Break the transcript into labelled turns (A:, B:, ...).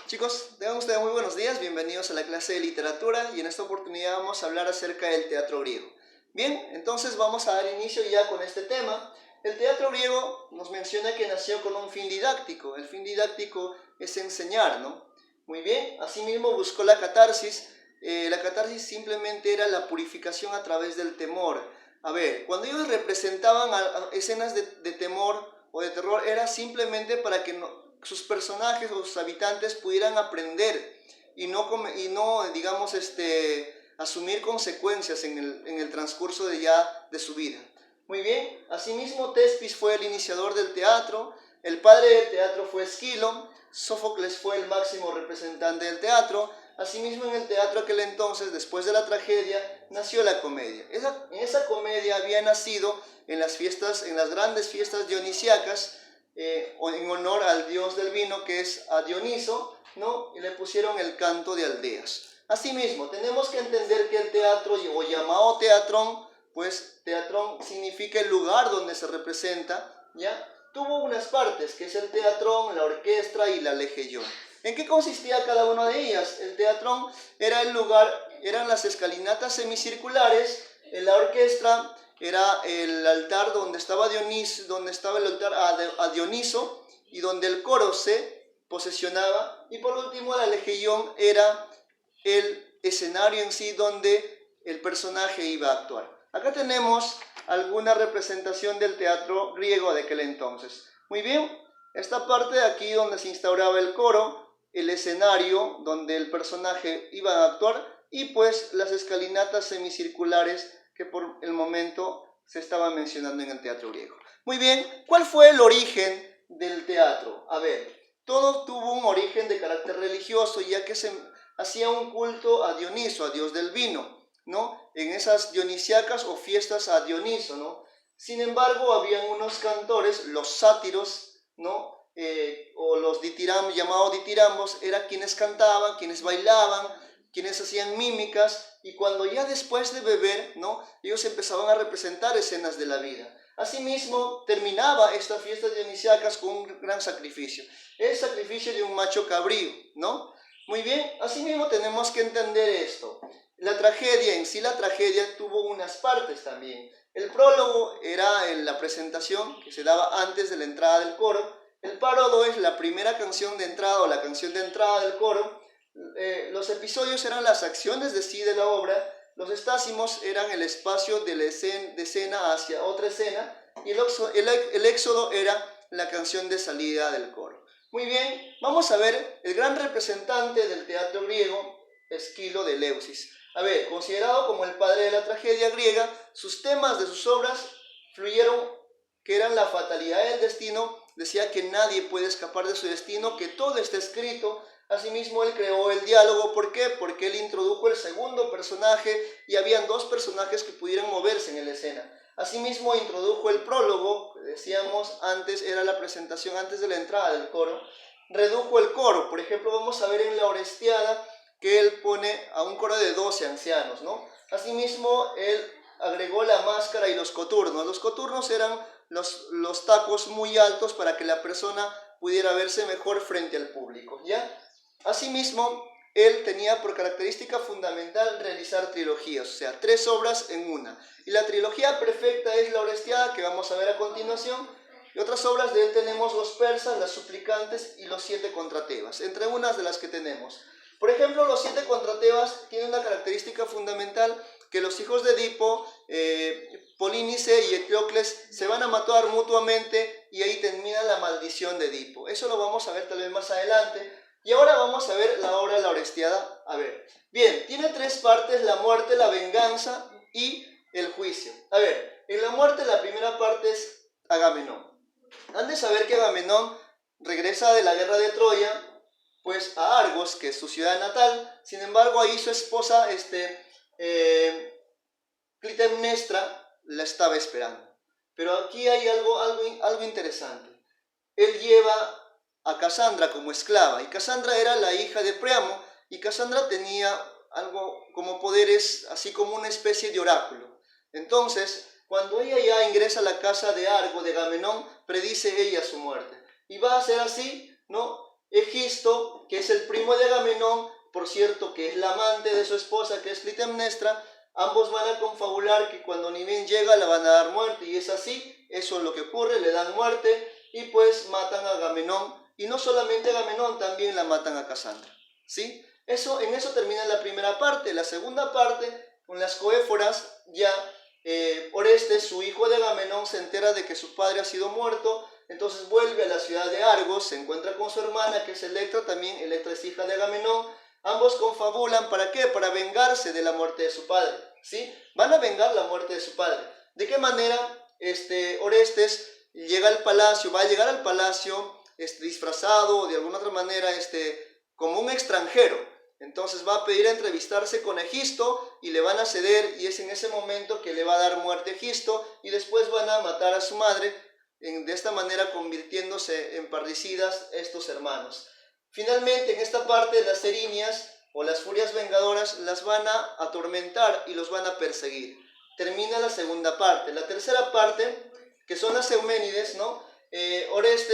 A: Chicos, tengan ustedes muy buenos días, bienvenidos a la clase de literatura y en esta oportunidad vamos a hablar acerca del teatro griego. Bien, entonces vamos a dar inicio ya con este tema. El teatro griego nos menciona que nació con un fin didáctico. El fin didáctico es enseñar, ¿no? Muy bien, asimismo buscó la catarsis. La catarsis simplemente era la purificación a través del temor. A ver, cuando ellos representaban escenas de temor o de terror, era simplemente para que sus personajes o sus habitantes pudieran aprender y no digamos, asumir consecuencias en el transcurso de su vida. Muy bien, asimismo Tespis fue el iniciador del teatro, el padre del teatro fue Esquilo, Sófocles fue el máximo representante del teatro. Asimismo, en el teatro aquel entonces, después de la tragedia, nació la comedia. En esa comedia había nacido en las grandes fiestas dionisíacas, en honor al dios del vino, que es a Dioniso, ¿no? Y le pusieron el canto de aldeas. Asimismo, tenemos que entender que el teatro, o llamado teatrón, pues teatrón significa el lugar donde se representa, ¿ya? Tuvo unas partes, que es el teatrón, la orquesta y la legellón. ¿En qué consistía cada una de ellas? El teatrón era el lugar, eran las escalinatas semicirculares, en la orquesta era el altar donde estaba el altar a Dioniso y donde el coro se posesionaba, y por último la legellón era el escenario en sí donde el personaje iba a actuar. Acá tenemos alguna representación del teatro griego de aquel entonces. Muy bien, esta parte de aquí donde se instauraba el coro, el escenario donde el personaje iba a actuar y pues las escalinatas semicirculares que por el momento se estaban mencionando en el teatro griego. Muy bien, ¿cuál fue el origen del teatro? A ver, todo tuvo un origen de carácter religioso, ya que se hacía un culto a Dioniso, a dios del vino, ¿no? En esas dionisíacas o fiestas a Dioniso, ¿no? Sin embargo, habían unos cantores, los sátiros, ¿no? O los llamados ditirambos, eran quienes cantaban, quienes bailaban, quienes hacían mímicas, y cuando ya después de beber, ¿no? Ellos empezaban a representar escenas de la vida. Asimismo, terminaba esta fiesta dionisíacas con un gran sacrificio, el sacrificio de un macho cabrío, ¿no? Muy bien, asimismo tenemos que entender esto. La tragedia en sí, la tragedia tuvo unas partes también. El prólogo era la presentación que se daba antes de la entrada del coro. El prólogo es la primera canción de entrada o la canción de entrada del coro. Los episodios eran las acciones de sí de la obra. Los estásimos eran el espacio de escena hacia otra escena. Y el éxodo era la canción de salida del coro. Muy bien, vamos a ver el gran representante del teatro griego, Esquilo de Eleusis. A ver, considerado como el padre de la tragedia griega, sus temas de sus obras fluyeron, que eran la fatalidad del destino. Decía que nadie puede escapar de su destino, que todo está escrito. Asimismo, él creó el diálogo. ¿Por qué? Porque él introdujo el segundo personaje y habían dos personajes que pudieran moverse en la escena. Asimismo, introdujo el prólogo, que decíamos antes, era la presentación antes de la entrada del coro. Redujo el coro. Por ejemplo, vamos a ver en la Orestiada que él pone a un coro de 12 ancianos, ¿no? Asimismo, él agregó la máscara y los coturnos. Los coturnos eran los tacos muy altos para que la persona pudiera verse mejor frente al público, ¿ya? Asimismo, él tenía por característica fundamental realizar trilogías, o sea, 3 obras en una. Y la trilogía perfecta es la Orestiada, que vamos a ver a continuación. Y otras obras de él tenemos los persas, las suplicantes y los 7 contratebas, entre unas de las que tenemos. Por ejemplo, los 7 contratebas tienen una característica fundamental, que los hijos de Edipo, Polínice y Eteocles, se van a matar mutuamente y ahí termina la maldición de Edipo. Eso lo vamos a ver tal vez más adelante. Y ahora vamos a ver la obra de la Orestiada. A ver, bien, tiene 3 partes: la muerte, la venganza y el juicio. A ver, en la muerte la primera parte es Agamenón. Han de saber que Agamenón regresa de la guerra de Troya, pues a Argos, que es su ciudad natal. Sin embargo, ahí su esposa, Clitemnestra, la estaba esperando. Pero aquí hay algo interesante. Él lleva a Casandra como esclava, y Casandra era la hija de Priamo, y Casandra tenía algo como poderes, así como una especie de oráculo. Entonces, cuando ella ya ingresa a la casa de Argo, de Agamenón, predice ella su muerte. Y va a ser así, ¿no? Egisto, que es el primo de Agamenón, por cierto, que es la amante de su esposa, que es Clitemnestra, ambos van a confabular que cuando ni bien llega la van a dar muerte, y es así, eso es lo que ocurre, le dan muerte y pues matan a Agamenón, y no solamente a Agamenón, también la matan a Casandra, ¿sí? En eso termina la primera parte. La segunda parte, con las coéforas, ya Orestes, su hijo de Agamenón, se entera de que su padre ha sido muerto, entonces vuelve a la ciudad de Argos, se encuentra con su hermana, que es Electra, también Electra es hija de Agamenón. Ambos confabulan, ¿para qué? Para vengarse de la muerte de su padre, ¿sí? Van a vengar la muerte de su padre. ¿De qué manera? Orestes llega al palacio, va a llegar al palacio disfrazado, de alguna otra manera, como un extranjero. Entonces va a pedir a entrevistarse con Egisto y le van a ceder, y es en ese momento que le va a dar muerte a Egisto, y después van a matar a su madre, de esta manera convirtiéndose en parricidas estos hermanos. Finalmente, en esta parte, las Erinias o las furias vengadoras las van a atormentar y los van a perseguir. Termina la segunda parte. La tercera parte, que son las Euménides, ¿no? Orestes